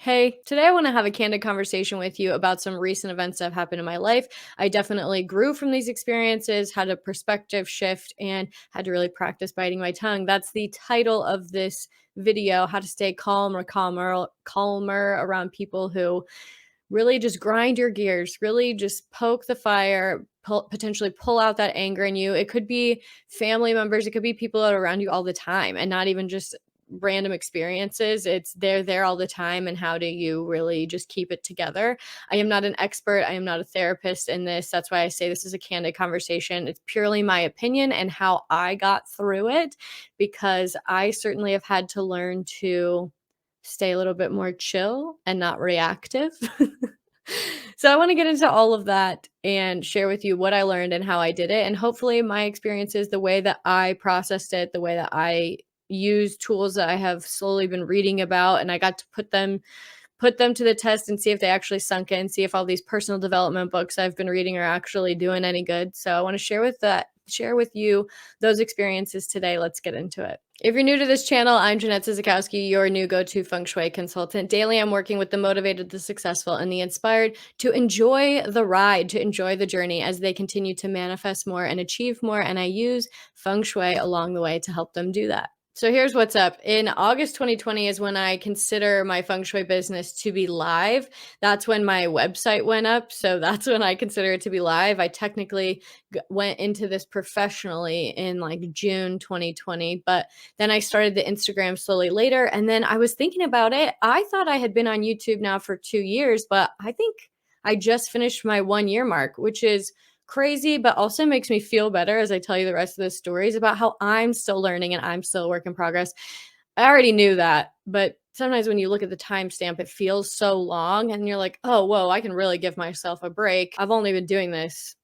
Hey, today I want to have a candid conversation with you about some recent events that have happened in my life. I definitely grew from these experiences, had a perspective shift, and had to really practice biting my tongue. That's the title of this video, how to stay calmer around people who really just grind your gears, really just poke the fire, potentially pull out that anger in you. It could be family members, it could be people that are around you all the time and not even just random experiences. It's they're there all the time. And how do you really just keep it together? I am not an expert. I am not a therapist in this. That's why I say this is a candid conversation. It's purely my opinion and how I got through it, because I certainly have had to learn to stay a little bit more chill and not reactive. So I want to get into all of that and share with you what I learned and how I did it. And hopefully my experiences, the way that I processed it, the way that I use tools that I have slowly been reading about, and I got to put them to the test and see if they actually sunk in, see if all these personal development books I've been reading are actually doing any good. So I want to share with you those experiences today. Let's get into it. If you're new to this channel, I'm Jeanette Sizikowski, your new go-to Feng Shui consultant. Daily, I'm working with the motivated, the successful, and the inspired to enjoy the ride, to enjoy the journey as they continue to manifest more and achieve more. And I use Feng Shui along the way to help them do that. So here's what's up. In August 2020 is when I consider my Feng Shui business to be live. That's when my website went up. So that's when I consider it to be live. I technically went into this professionally in like June 2020, but then I started the Instagram slowly later. And then I was thinking about it. I thought I had been on YouTube now for 2 years, but I think I just finished my 1 year mark, which is crazy, but also makes me feel better as I tell you the rest of the stories about how I'm still learning and I'm still a work in progress. I already knew that, but sometimes when you look at the timestamp, it feels so long and you're like, oh, whoa, I can really give myself a break. I've only been doing this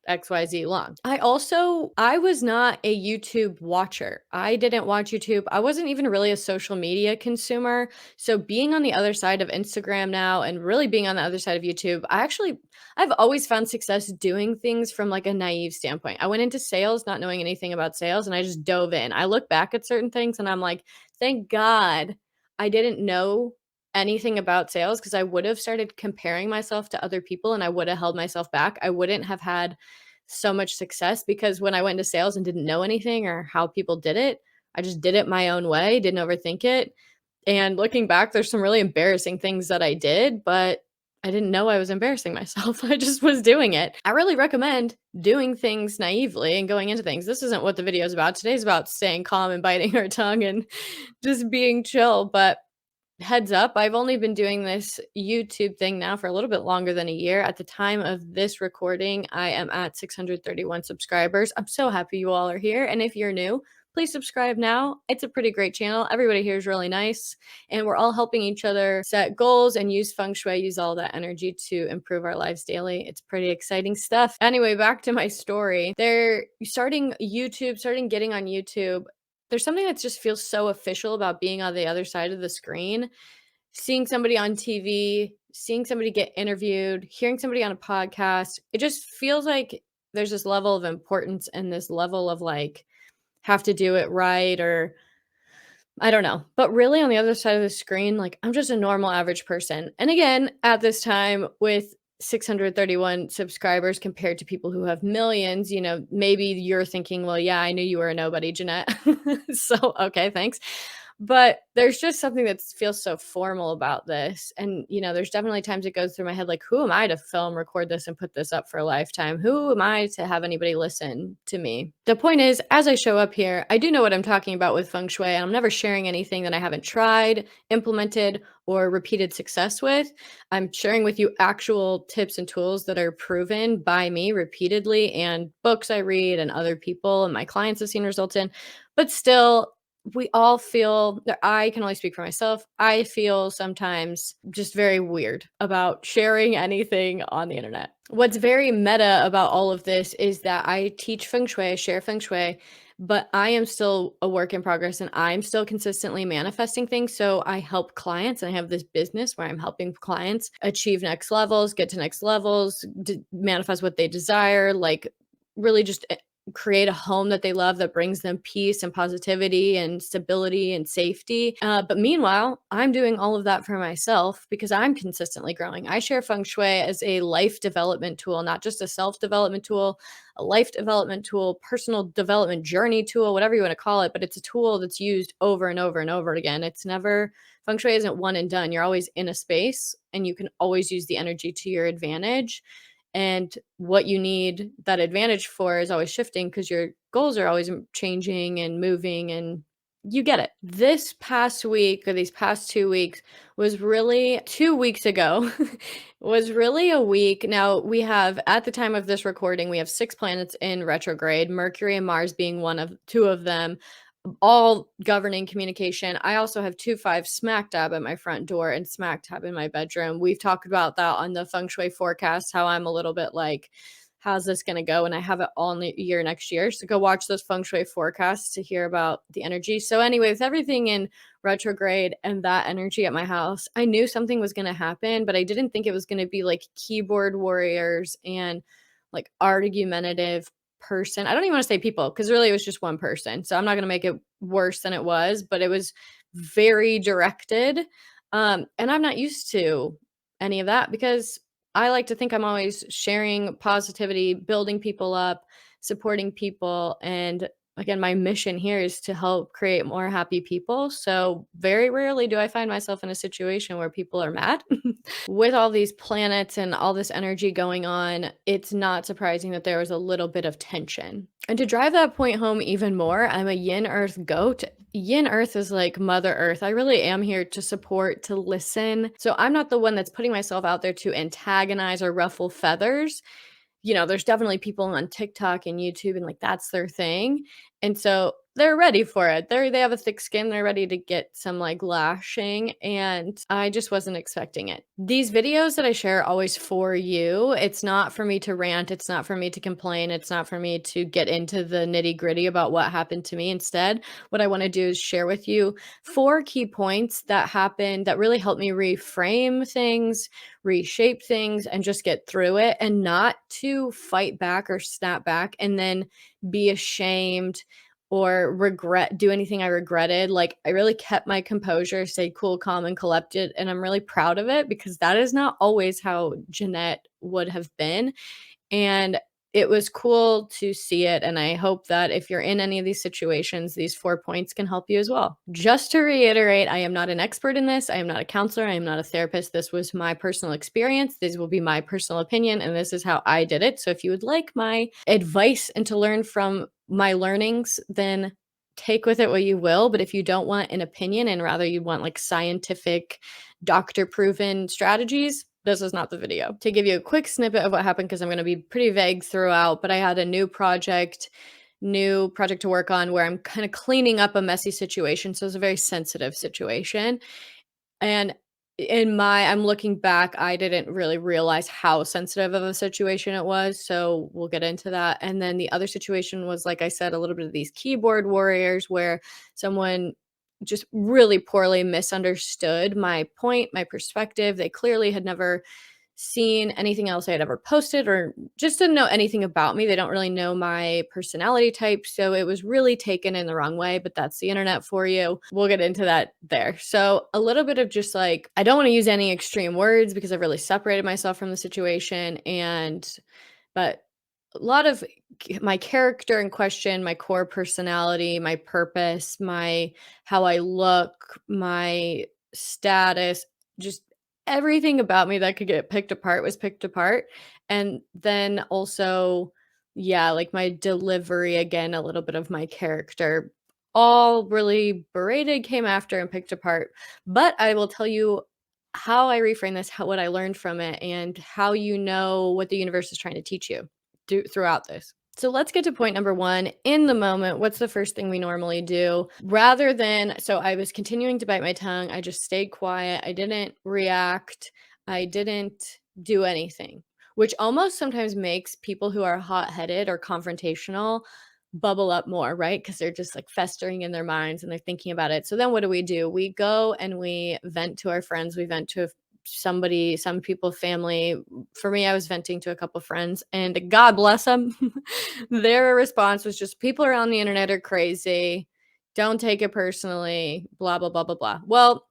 XYZ long. I was not a YouTube watcher. I didn't watch YouTube. I wasn't even really a social media consumer. So being on the other side of Instagram now and really being on the other side of YouTube, I've always found success doing things from like a naive standpoint. I went into sales not knowing anything about sales and I just dove in. I look back at certain things and I'm like, thank God I didn't know anything about sales, because I would have started comparing myself to other people and I would have held myself back. I wouldn't have had so much success, because when I went into sales and didn't know anything or how people did it, I just did it my own way, didn't overthink it. And looking back, there's some really embarrassing things that I did, but I didn't know I was embarrassing myself. I just was doing it. I really recommend doing things naively and going into things. This isn't what the video is about. Today's about staying calm and biting our tongue and just being chill. But heads up, I've only been doing this YouTube thing now for a little bit longer than a year. At the time of this recording, I am at 631 subscribers. I'm so happy you all are here. And if you're new, please subscribe now. It's a pretty great channel. Everybody here is really nice. And we're all helping each other set goals and use Feng Shui, use all that energy to improve our lives daily. It's pretty exciting stuff. Anyway, back to my story. Starting getting on YouTube, there's something that just feels so official about being on the other side of the screen. Seeing somebody on TV, seeing somebody get interviewed, hearing somebody on a podcast, it just feels like there's this level of importance and this level of like, have to do it right, or I don't know. But really on the other side of the screen, like I'm just a normal average person. And again, at this time with 631 subscribers compared to people who have millions, maybe you're thinking, well, yeah, I knew you were a nobody, Jeanette. So, okay, thanks. But there's just something that feels so formal about this. And, there's definitely times it goes through my head, like, who am I to film, record this, and put this up for a lifetime? Who am I to have anybody listen to me? The point is, as I show up here, I do know what I'm talking about with Feng Shui, and I'm never sharing anything that I haven't tried, implemented, or repeated success with. I'm sharing with you actual tips and tools that are proven by me repeatedly, and books I read and other people and my clients have seen results in. But still, we all feel that, I can only speak for myself, I feel sometimes just very weird about sharing anything on the internet. What's very meta about all of this is that I teach Feng Shui, I share Feng Shui, but I am still a work in progress and I'm still consistently manifesting things. So I help clients and I have this business where I'm helping clients achieve next levels, get to next levels, manifest what they desire, like really just create a home that they love that brings them peace and positivity and stability and safety. But meanwhile, I'm doing all of that for myself because I'm consistently growing. I share Feng Shui as a life development tool, not just a self development tool, a life development tool, personal development journey tool, whatever you want to call it. But it's a tool that's used over and over and over again. It's never, Feng Shui isn't one and done. You're always in a space and you can always use the energy to your advantage. And what you need that advantage for is always shifting because your goals are always changing and moving, and you get it. This past week, or these past 2 weeks, was really 2 weeks ago, was really a week. Now, we have, at the time of this recording, we have 6 planets in retrograde, Mercury and Mars being one of 2 of them, all governing communication. I also have 2 5 smack dab at my front door and smack dab in my bedroom. We've talked about that on the Feng Shui forecast, how I'm a little bit like, how's this going to go? And I have it all year next year. So go watch those Feng Shui forecasts to hear about the energy. So, anyway, with everything in retrograde and that energy at my house, I knew something was going to happen, but I didn't think it was going to be like keyboard warriors and like argumentative person. I don't even want to say people because really it was just one person. So I'm not going to make it worse than it was, but it was very directed. And I'm not used to any of that because I like to think I'm always sharing positivity, building people up, supporting people. And again, my mission here is to help create more happy people. So very rarely do I find myself in a situation where people are mad. With all these planets and all this energy going on, it's not surprising that there was a little bit of tension. And to drive that point home even more, I'm a yin earth goat. Yin earth is like Mother Earth. I really am here to support, to listen. So I'm not the one that's putting myself out there to antagonize or ruffle feathers. There's definitely people on TikTok and YouTube and like that's their thing. And so they're ready for it. They have a thick skin. They're ready to get some like lashing. And I just wasn't expecting it. These videos that I share are always for you. It's not for me to rant. It's not for me to complain. It's not for me to get into the nitty gritty about what happened to me. Instead, what I want to do is share with you 4 key points that happened that really helped me reframe things, reshape things, and just get through it, and not to fight back or snap back and then be ashamed or do anything I regretted. Like, I really kept my composure, stayed cool, calm, and collected, and I'm really proud of it because that is not always how Jeanette would have been. And it was cool to see it. And I hope that if you're in any of these situations, these 4 points can help you as well. Just to reiterate, I am not an expert in this. I am not a counselor. I am not a therapist. This was my personal experience. This will be my personal opinion. And this is how I did it. So if you would like my advice and to learn from my learnings, then take with it what you will. But if you don't want an opinion and rather you want like scientific, doctor proven strategies, this is not the video. To give you a quick snippet of what happened, because I'm going to be pretty vague throughout, but I had a new project to work on where I'm kind of cleaning up a messy situation. So it's a very sensitive situation. And I'm looking back, I didn't really realize how sensitive of a situation it was. So we'll get into that. And then the other situation was, like I said, a little bit of these keyboard warriors where someone just really poorly misunderstood my point, my perspective. They clearly had never seen anything else I had ever posted or just didn't know anything about me. They don't really know my personality type. So it was really taken in the wrong way, but that's the internet for you. We'll get into that there. So a little bit of just like, I don't want to use any extreme words because I've really separated myself from the situation. But a lot of my character in question, my core personality, my purpose, how I look, my status, just everything about me that could get picked apart was picked apart. And then also, yeah, like my delivery, again, a little bit of my character, all really berated, came after, and picked apart. But I will tell you how I reframe this, what I learned from it, and how you know what the universe is trying to teach you throughout this. So let's get to point number 1. In the moment, what's the first thing we normally do? So I was continuing to bite my tongue. I just stayed quiet. I didn't react. I didn't do anything, which almost sometimes makes people who are hot-headed or confrontational bubble up more, right? Because they're just like festering in their minds and they're thinking about it. So then what do? We go and we vent to our friends. We vent to somebody, some people, family. For me, I was venting to a couple friends, and God bless them. Their response was just, "People around the internet are crazy. Don't take it personally, blah, blah, blah, blah, blah." Well,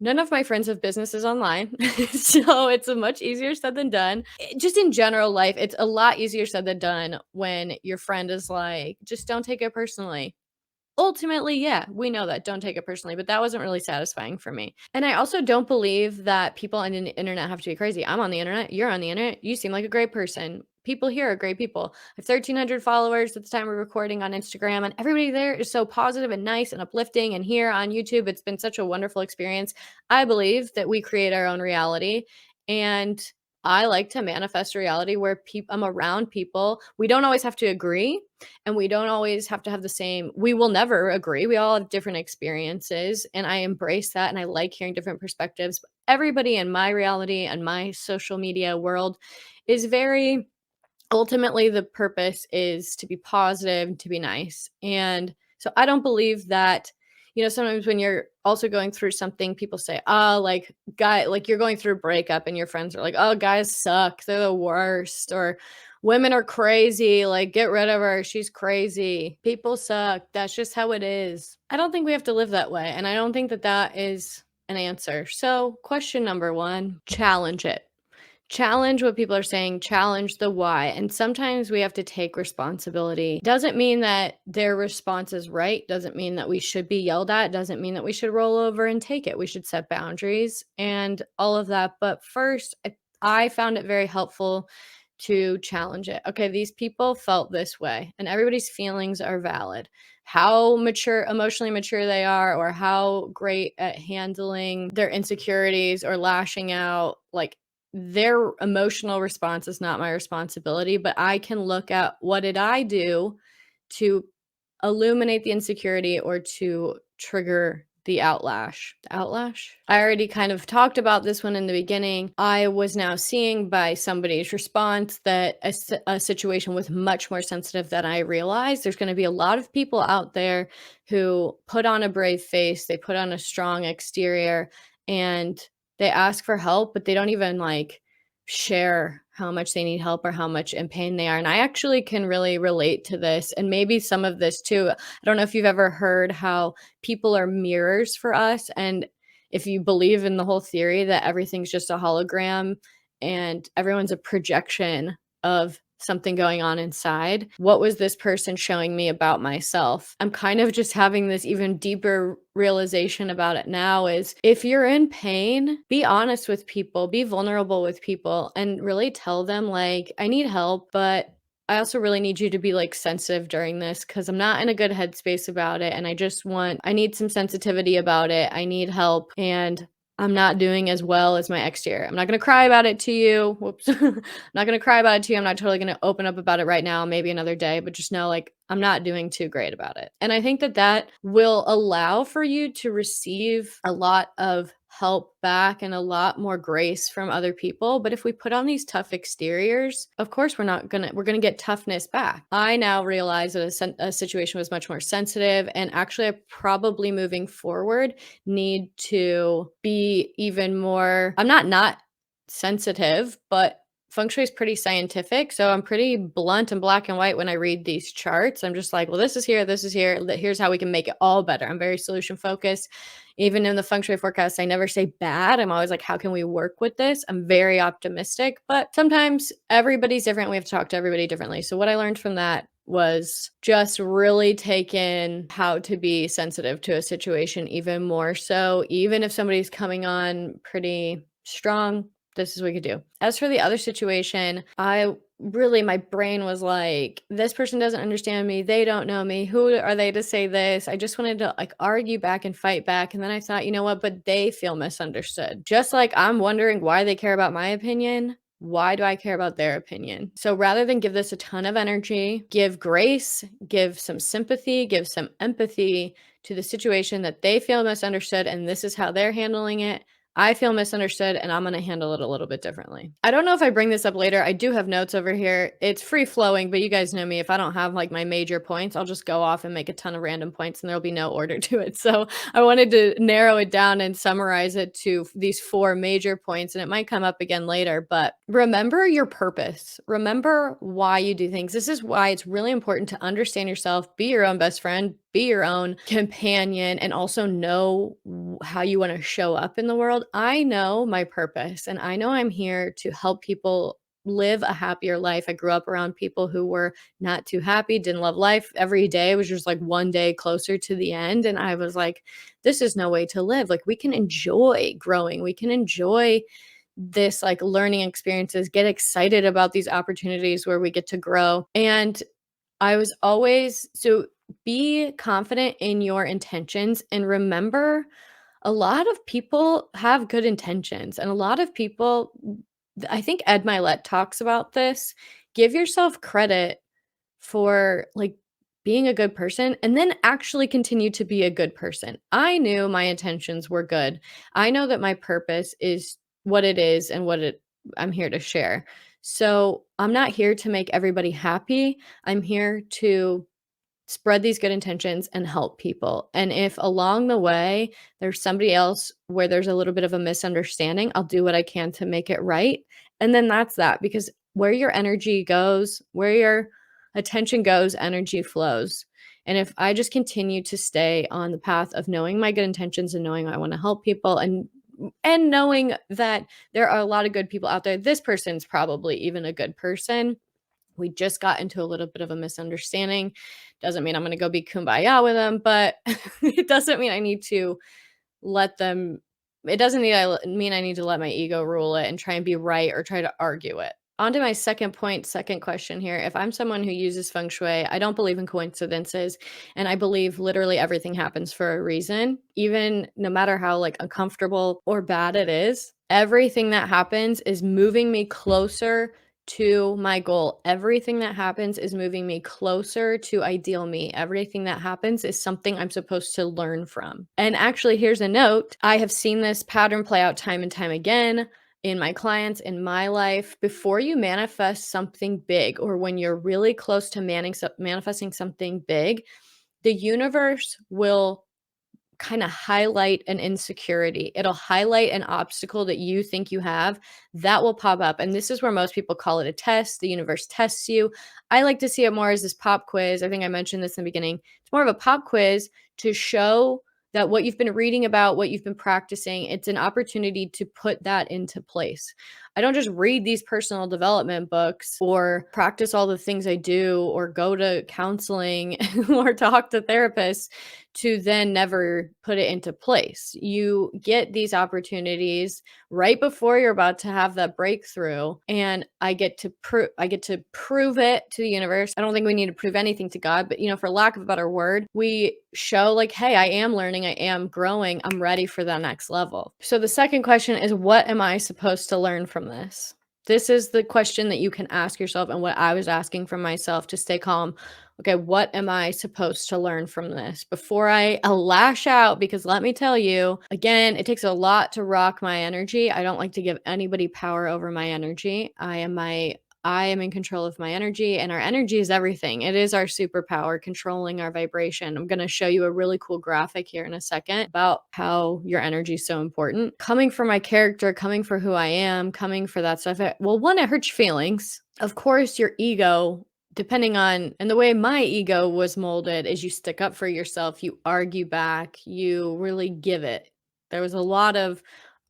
none of my friends have businesses online, so it's a much easier said than done. Just in general life, it's a lot easier said than done when your friend is like, "Just don't take it personally." Ultimately, yeah, we know that, don't take it personally, but that wasn't really satisfying for me. And I also don't believe that people on the internet have to be crazy. I'm on the internet, you're on the internet, you seem like a great person. People here are great people. I have 1,300 followers at the time we're recording on Instagram, and everybody there is so positive and nice and uplifting. And here on YouTube, it's been such a wonderful experience. I believe that we create our own reality, and I like to manifest a reality where I'm around people. We don't always have to agree, and we don't always have to have the same, we will never agree. We all have different experiences, and I embrace that, and I like hearing different perspectives. But everybody in my reality and my social media world is very, ultimately the purpose is to be positive, to be nice. And so I don't believe that, sometimes when you're also going through something, people say, "Oh, like guy, like you're going through a breakup and your friends are like, 'Oh, guys suck. They're the worst.' Or 'Women are crazy. Like get rid of her. She's crazy. People suck. That's just how it is.'" I don't think we have to live that way, and I don't think that that is an answer. So, question number 1, challenge it. Challenge what people are saying, challenge the why. And sometimes we have to take responsibility. Doesn't mean that their response is right, doesn't mean that we should be yelled at, doesn't mean that we should roll over and take it. We should set boundaries and all of that. But first, I found it very helpful to challenge it. Okay, these people felt this way, and everybody's feelings are valid. How mature, emotionally mature they are, or how great at handling their insecurities or lashing out, like their emotional response is not my responsibility, but I can look at what did I do to illuminate the insecurity or to trigger the outlash. The outlash? I already kind of talked about this one in the beginning. I was now seeing by somebody's response that a situation was much more sensitive than I realized. There's going to be a lot of people out there who put on a brave face, they put on a strong exterior, and they ask for help, but they don't even like share how much they need help or how much in pain they are. And I actually can really relate to this, and maybe some of this too. I don't know if you've ever heard how people are mirrors for us. And if you believe in the whole theory that everything's just a hologram and everyone's a projection of something going on inside, what was this person showing me about myself? I'm kind of just having this even deeper realization about it now is, if you're in pain, be honest with people, be vulnerable with people, and really tell them, like, I need help, but I also really need you to be like sensitive during this because I'm not in a good headspace about it. And I need some sensitivity about it. I need help. And I'm not doing as well as my exterior. I'm not going to cry about it to you. Whoops. I'm not going to cry about it to you. I'm not totally going to open up about it right now, maybe another day, but just know, like, I'm not doing too great about it. And I think that that will allow for you to receive a lot of help back and a lot more grace from other people. But if we put on these tough exteriors, of course we're going to get toughness back. I now realize that a situation was much more sensitive, and actually I probably moving forward need to be even more, I'm not sensitive, but Feng Shui is pretty scientific, so I'm pretty blunt and black and white when I read these charts. I'm just like, well, this is here, here's how we can make it all better. I'm very solution focused. Even in the Feng Shui forecast, I never say bad. I'm always like, how can we work with this? I'm very optimistic, but sometimes everybody's different. We have to talk to everybody differently. So what I learned from that was just really take in how to be sensitive to a situation even more so. Even if somebody's coming on pretty strong, this is what we could do. As for the other situation, my brain was like, this person doesn't understand me. They don't know me. Who are they to say this? I just wanted to like argue back and fight back. And then I thought, you know what? But they feel misunderstood. Just like I'm wondering why they care about my opinion. Why do I care about their opinion? So rather than give this a ton of energy, give grace, give some sympathy, give some empathy to the situation that they feel misunderstood, and this is how they're handling it. I feel misunderstood and I'm gonna handle it a little bit differently. I don't know if I bring this up later. I do have notes over here. It's free flowing, but you guys know me. If I don't have like my major points, I'll just go off and make a ton of random points and there'll be no order to it. So I wanted to narrow it down and summarize it to these four major points, and it might come up again later. But remember your purpose. Remember why you do things. This is why it's really important to understand yourself, be your own best friend, be your own companion, and also know how you want to show up in the world. I know my purpose and I know I'm here to help people live a happier life. I grew up around people who were not too happy, didn't love life. Every day was just like one day closer to the end. And I was like, this is no way to live. Like, we can enjoy growing, we can enjoy this like learning experiences, get excited about these opportunities where we get to grow. And I was always so be confident in your intentions and remember a lot of people have good intentions and a lot of people I think Ed Milet talks about this. Give yourself credit for like being a good person and then actually continue to be a good person. I knew my intentions were good. I know that my purpose is what it is and what it I'm here to share. So, I'm not here to make everybody happy. I'm here to spread these good intentions and help people. And if along the way there's somebody else where there's a little bit of a misunderstanding, I'll do what I can to make it right. And then that's that, because where your energy goes, where your attention goes, energy flows. And if I just continue to stay on the path of knowing my good intentions and knowing I want to help people and knowing that there are a lot of good people out there, this person's probably even a good person, we just got into a little bit of a misunderstanding. Doesn't mean I'm gonna go be kumbaya with them, but it doesn't mean I need to let them it doesn't mean I need to let my ego rule it and try and be right or try to argue it. On to my second point, second question here. If I'm someone who uses feng shui, I don't believe in coincidences, and I believe literally everything happens for a reason, even no matter how like uncomfortable or bad it is. Everything that happens is moving me closer to my goal. Everything that happens is moving me closer to ideal me. Everything that happens is something I'm supposed to learn from. And actually, here's a note. I have seen this pattern play out time and time again in my clients, in my life. Before you manifest something big, or when you're really close to manifesting something big, the universe will kind of highlight an insecurity. It'll highlight an obstacle that you think you have that will pop up. And this is where most people call it a test. The universe tests you. I like to see it more as this pop quiz. I think I mentioned this in the beginning. It's more of a pop quiz to show that what you've been reading about, what you've been practicing, it's an opportunity to put that into place. I don't just read these personal development books or practice all the things I do or go to counseling or talk to therapists to then never put it into place. You get these opportunities right before you're about to have that breakthrough, and I get to prove it to the universe. I don't think we need to prove anything to God, but for lack of a better word, we show like, hey, I am learning, I am growing, I'm ready for that next level. So the second question is, what am I supposed to learn from this? This is the question that you can ask yourself, and what I was asking for myself to stay calm. Okay, what am I supposed to learn from this before I lash out? Because let me tell you, again, it takes a lot to rock my energy. I don't like to give anybody power over my energy. I am in control of my energy, and our energy is everything. It is our superpower, controlling our vibration. I'm going to show you a really cool graphic here in a second about how your energy is so important. Coming for my character, coming for who I am, coming for that stuff. One, it hurts your feelings. Of course, your ego, and the way my ego was molded is you stick up for yourself, you argue back, you really give it. There was a lot of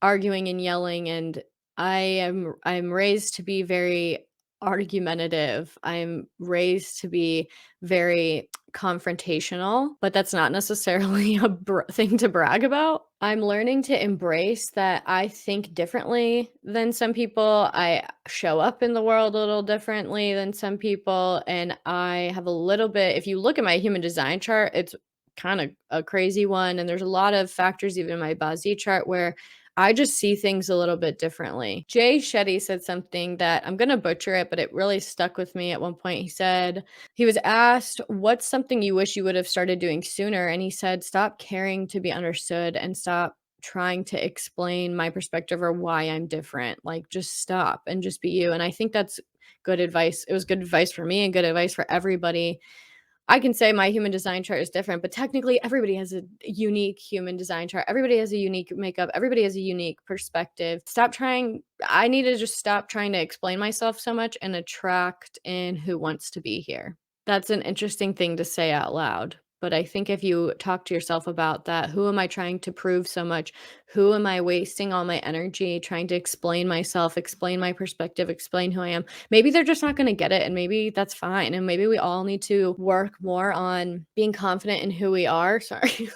arguing and yelling, and I'm raised to be very argumentative. I'm raised to be very confrontational, but that's not necessarily a thing to brag about. I'm learning to embrace that I think differently than some people. I show up in the world a little differently than some people. And I have a little bit, if you look at my human design chart, it's kind of a crazy one. And there's a lot of factors, even in my Bazi chart, where I just see things a little bit differently. Jay Shetty said something that I'm going to butcher it, but it really stuck with me at one point. He said, he was asked, what's something you wish you would have started doing sooner? And he said, stop caring to be understood and stop trying to explain my perspective or why I'm different. Like, just stop and just be you. And I think that's good advice. It was good advice for me and good advice for everybody. I can say my human design chart is different, but technically everybody has a unique human design chart. Everybody has a unique makeup. Everybody has a unique perspective. Stop trying. I need to just stop trying to explain myself so much and attract in who wants to be here. That's an interesting thing to say out loud. But I think if you talk to yourself about that, who am I trying to prove so much? Who am I wasting all my energy trying to explain myself, explain my perspective, explain who I am? Maybe they're just not going to get it. And maybe that's fine. And maybe we all need to work more on being confident in who we are. Sorry.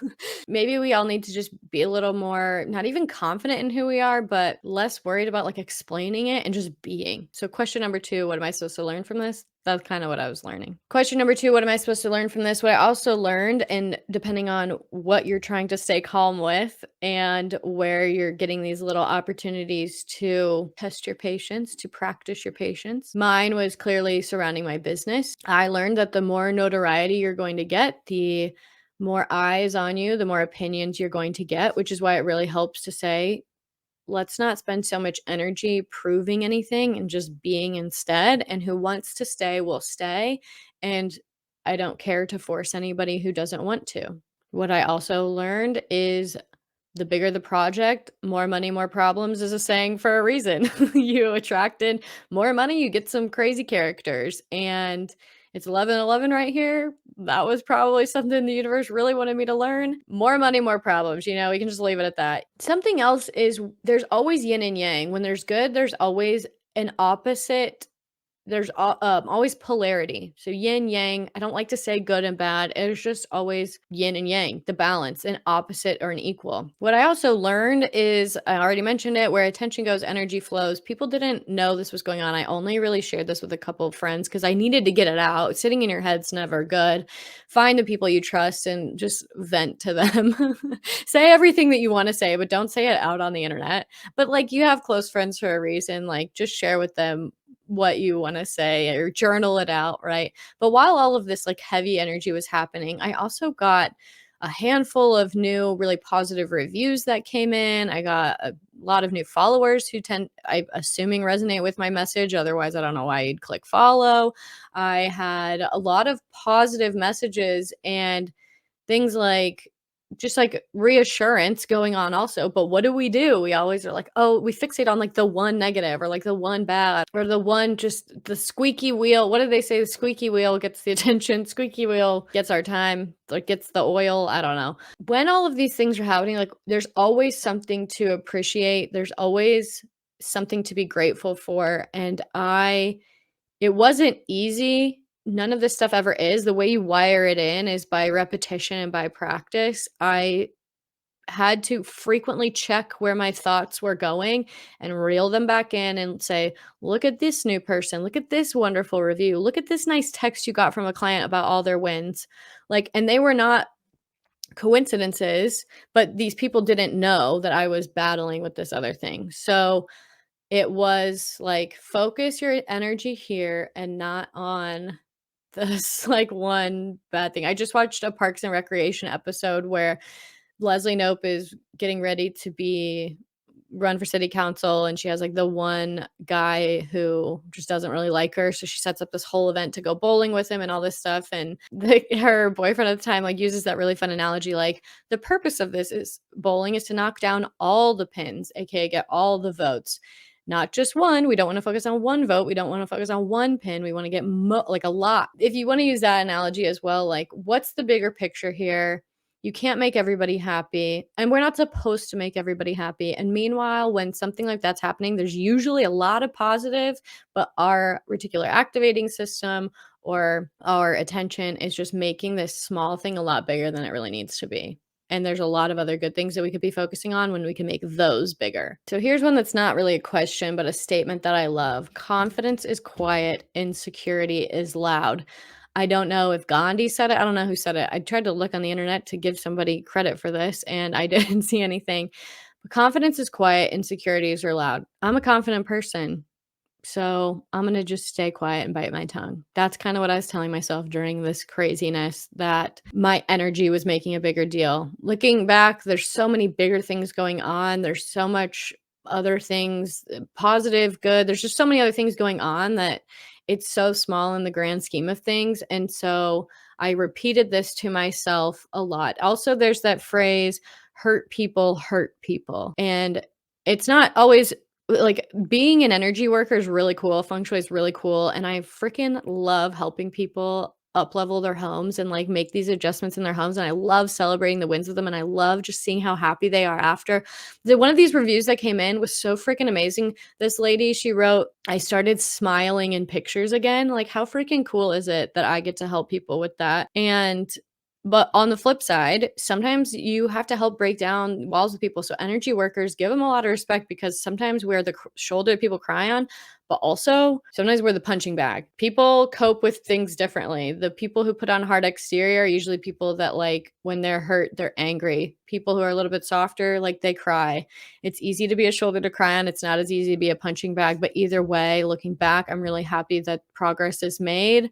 Maybe we all need to just be a little more, not even confident in who we are, but less worried about like explaining it and just being. So, question number two, what am I supposed to learn from this? That's kind of what I was learning. Question number two, what am I supposed to learn from this? What I also learned, and depending on what you're trying to stay calm with and where you're getting these little opportunities to test your patience, to practice your patience, mine was clearly surrounding my business. I learned that the more notoriety you're going to get, the more eyes on you, the more opinions you're going to get, which is why it really helps to say, let's not spend so much energy proving anything and just being instead. And who wants to stay will stay. And I don't care to force anybody who doesn't want to. What I also learned is the bigger the project, more money, more problems is a saying for a reason. You attracted more money, you get some crazy characters. And it's 11:11 right here. That was probably something the universe really wanted me to learn. More money, more problems. We can just leave it at that. Something else is there's always yin and yang. When there's good, there's always an opposite. There's always polarity. So yin, yang. I don't like to say good and bad. It's just always yin and yang, the balance, an opposite or an equal. What I also learned is, I already mentioned it, where attention goes, energy flows. People didn't know this was going on. I only really shared this with a couple of friends because I needed to get it out. Sitting in your head's never good. Find the people you trust and just vent to them. Say everything that you want to say, but don't say it out on the internet. But like, you have close friends for a reason. Like, just share with them what you want to say or journal it out, right? But while all of this like heavy energy was happening, I also got a handful of new really positive reviews that came in. I got a lot of new followers who I assuming resonate with my message. Otherwise, I don't know why you'd click follow. I had a lot of positive messages and things like just like reassurance going on also. But what do? We always are like, oh, we fixate on like the one negative or like the one bad or the one, just the squeaky wheel. What do they say? The squeaky wheel gets the attention. Squeaky wheel gets our time, like gets the oil. I don't know. When all of these things are happening, like there's always something to appreciate. There's always something to be grateful for. And it wasn't easy. None of this stuff ever is. The way you wire it in is by repetition and by practice. I had to frequently check where my thoughts were going and reel them back in and say, look at this new person. Look at this wonderful review. Look at this nice text you got from a client about all their wins. Like, and they were not coincidences, but these people didn't know that I was battling with this other thing. So it was like, focus your energy here and not on this like one bad thing. I just watched a Parks and Recreation episode where Leslie Knope is getting ready to be run for city council, and she has like the one guy who just doesn't really like her, so she sets up this whole event to go bowling with him and all this stuff. And her boyfriend at the time like uses that really fun analogy, like the purpose of this is bowling is to knock down all the pins, aka get all the votes, not just one. We don't want to focus on one vote. We don't want to focus on one pin. We want to get like a lot. If you want to use that analogy as well, like what's the bigger picture here? You can't make everybody happy, and we're not supposed to make everybody happy. And meanwhile, when something like that's happening, there's usually a lot of positive, but our reticular activating system or our attention is just making this small thing a lot bigger than it really needs to be. And there's a lot of other good things that we could be focusing on when we can make those bigger. So here's one that's not really a question, but a statement that I love. Confidence is quiet, insecurity is loud. I don't know if Gandhi said it. I don't know who said it. I tried to look on the internet to give somebody credit for this, and I didn't see anything. But confidence is quiet, insecurities are loud. I'm a confident person. So I'm gonna just stay quiet and bite my tongue. That's kind of what I was telling myself during this craziness, that my energy was making a bigger deal. Looking back, there's so many bigger things going on. There's so much other things, positive, good. There's just so many other things going on that it's so small in the grand scheme of things. And so I repeated this to myself a lot. Also, there's that phrase, hurt people hurt people. And it's not always like, being an energy worker is really cool, feng shui is really cool, and I freaking love helping people uplevel their homes and, like, make these adjustments in their homes, and I love celebrating the wins with them, and I love just seeing how happy they are after. One of these reviews that came in was so freaking amazing. This lady, she wrote, "I started smiling in pictures again." Like, how freaking cool is it that I get to help people with that? And but on the flip side, sometimes you have to help break down walls with people. So energy workers, give them a lot of respect, because sometimes we're the shoulder people cry on, but also sometimes we're the punching bag. People cope with things differently. The people who put on hard exterior are usually people that, like, when they're hurt, they're angry. People who are a little bit softer, like, they cry. It's easy to be a shoulder to cry on. It's not as easy to be a punching bag. But either way, looking back, I'm really happy that progress is made.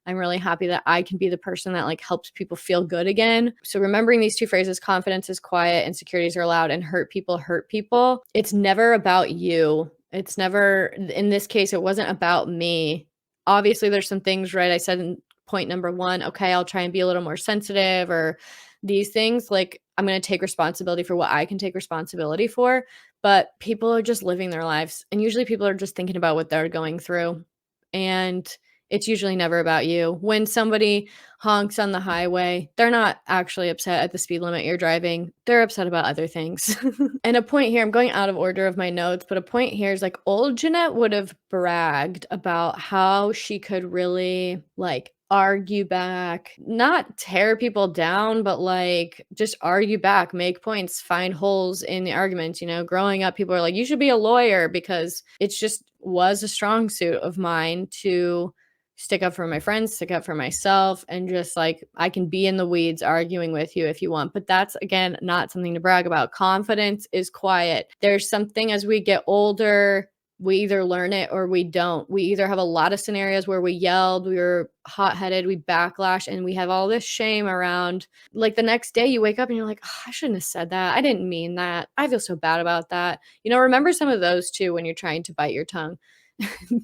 I'm really happy that I can be the person that, like, helps people feel good again. So remembering these two phrases, confidence is quiet, insecurities are loud, and hurt people hurt people. It's never about you. It's never, in this case, it wasn't about me. Obviously, there's some things, right? I said in point number one, okay, I'll try and be a little more sensitive, or these things. Like, I'm going to take responsibility for what I can take responsibility for. But people are just living their lives. And usually people are just thinking about what they're going through. And it's usually never about you. When somebody honks on the highway, they're not actually upset at the speed limit you're driving. They're upset about other things. And a point here, I'm going out of order of my notes, but a point here is, like, old Jeanette would have bragged about how she could really, like, argue back, not tear people down, but, like, just argue back, make points, find holes in the arguments. Growing up, people are like, you should be a lawyer, because it's just was a strong suit of mine to stick up for my friends, stick up for myself, and just, like, I can be in the weeds arguing with you if you want. But that's, again, not something to brag about. Confidence is quiet. There's something, as we get older, we either learn it or we don't. We either have a lot of scenarios where we yelled, we were hot headed, we backlash, and we have all this shame around. Like, the next day you wake up and you're like, oh, I shouldn't have said that. I didn't mean that. I feel so bad about that. Remember some of those too when you're trying to bite your tongue.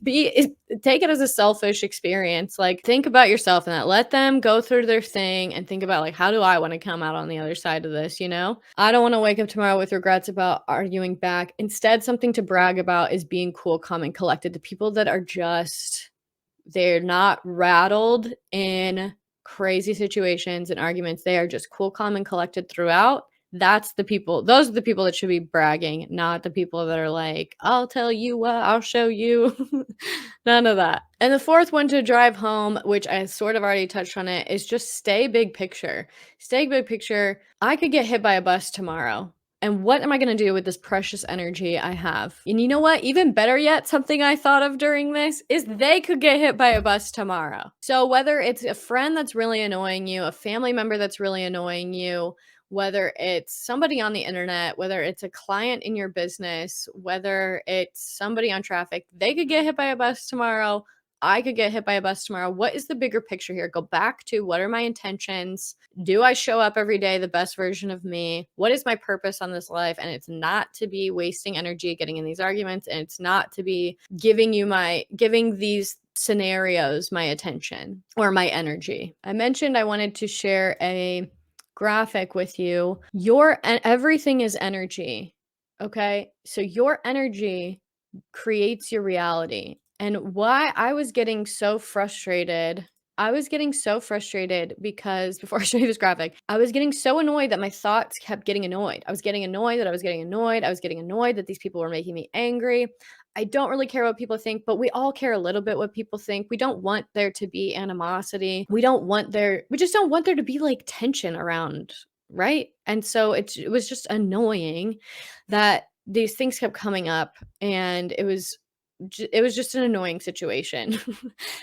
Take it as a selfish experience. Like, think about yourself and that. Let them go through their thing and think about, like, how do I want to come out on the other side of this? I don't want to wake up tomorrow with regrets about arguing back. Instead, something to brag about is being cool, calm, and collected. The people that are just, they're not rattled in crazy situations and arguments. They are just cool, calm, and collected throughout. Those are the people that should be bragging, not the people that are like, I'll tell you what, I'll show you. None of that. And the fourth one to drive home, which I sort of already touched on it, is just stay big picture. Stay big picture. I could get hit by a bus tomorrow. And what am I going to do with this precious energy I have? And you know what? Even better yet, something I thought of during this is they could get hit by a bus tomorrow. So whether it's a friend that's really annoying you, a family member that's really annoying you, whether it's somebody on the internet, whether it's a client in your business, whether it's somebody on traffic, they could get hit by a bus tomorrow. I could get hit by a bus tomorrow. What is the bigger picture here? Go back to, what are my intentions? Do I show up every day the best version of me? What is my purpose on this life? And it's not to be wasting energy getting in these arguments, and it's not to be giving these scenarios my attention or my energy. I mentioned I wanted to share a graphic with you. Everything is energy. Okay? So your energy creates your reality. And why I was getting so frustrated because, before I show you this graphic, I was getting so annoyed that my thoughts kept getting annoyed. I was getting annoyed that I was getting annoyed. I was getting annoyed that these people were making me angry. I don't really care what people think, but we all care a little bit what people think. We don't want there to be animosity. We just don't want there to be, like, tension around, right? And so it was just annoying that these things kept coming up, and it was it was just an annoying situation.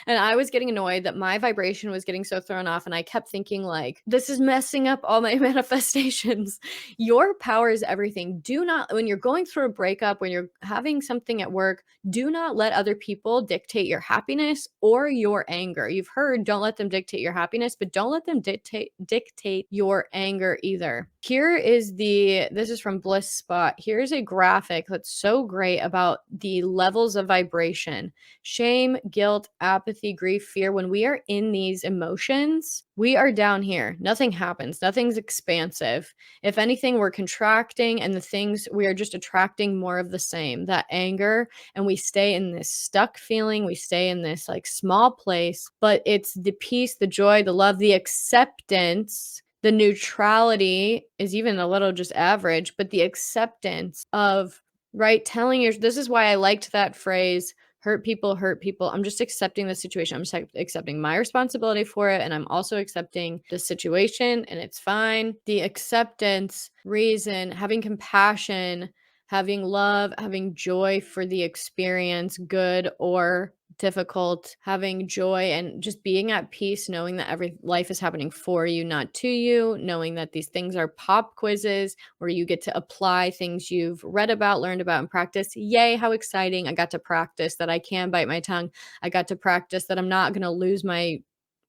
And I was getting annoyed that my vibration was getting so thrown off, and I kept thinking like, "This is messing up all my manifestations." Your power is everything. Do not when you're going through a breakup, when you're having something at work, do not let other people dictate your happiness or your anger. You've heard don't let them dictate your happiness, but don't let them dictate your anger either. This is from Bliss Spot. Here's a graphic that's so great about the levels of vibration. Shame, guilt, apathy, grief, fear. When we are in these emotions, we are down here. Nothing happens. Nothing's expansive. If anything, we're contracting, and the things we are just attracting more of the same. That anger, and we stay in this stuck feeling. We stay in this like small place, but it's the peace, the joy, the love, the acceptance. The neutrality is even a little just average, but the acceptance of, right, this is why I liked that phrase, hurt people hurt people. I'm just accepting the situation. I'm just accepting my responsibility for it, and I'm also accepting the situation, and it's fine. The acceptance, reason, having compassion, having love, having joy for the experience, good or difficult, having joy and just being at peace, knowing that every life is happening for you, not to you, knowing that these things are pop quizzes where you get to apply things you've read about, learned about, and practice. Yay, how exciting. I got to practice that I can bite my tongue. I got to practice that I'm not going to lose my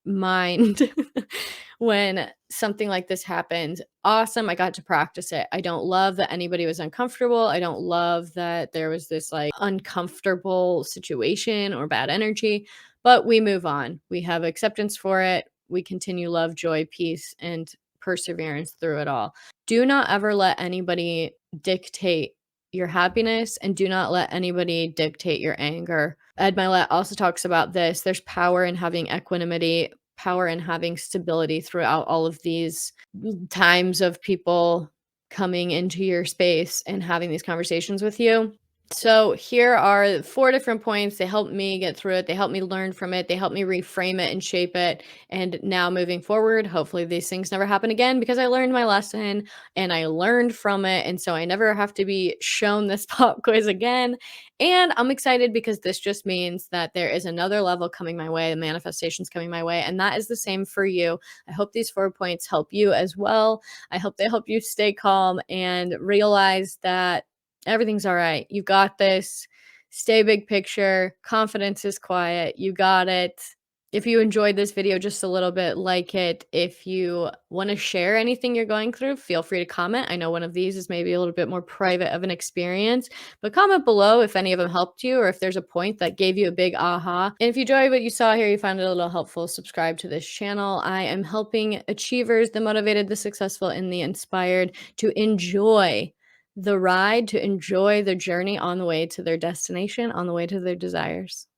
mind when something like this happens. Awesome. I got to practice it. I don't love that anybody was uncomfortable. I don't love that there was this like uncomfortable situation or bad energy, but we move on. We have acceptance for it. We continue love, joy, peace, and perseverance through it all. Do not ever let anybody dictate your happiness, and do not let anybody dictate your anger. Ed Milet also talks about this. There's power in having equanimity, power in having stability throughout all of these times of people coming into your space and having these conversations with you. So here are 4 different points. They helped me get through it. They helped me learn from it. They helped me reframe it and shape it. And now moving forward, hopefully these things never happen again because I learned my lesson and I learned from it. And so I never have to be shown this pop quiz again. And I'm excited because this just means that there is another level coming my way, the manifestations coming my way. And that is the same for you. I hope these 4 points help you as well. I hope they help you stay calm and realize that everything's all right. You got this. Stay big picture. Confidence is quiet. You got it. If you enjoyed this video just a little bit, like it. If you want to share anything you're going through, feel free to comment. I know one of these is maybe a little bit more private of an experience, but comment below if any of them helped you or if there's a point that gave you a big aha. And if you enjoyed what you saw here, you found it a little helpful, subscribe to this channel. I am helping achievers, the motivated, the successful, and the inspired to enjoy the ride, to enjoy the journey on the way to their destination, on the way to their desires.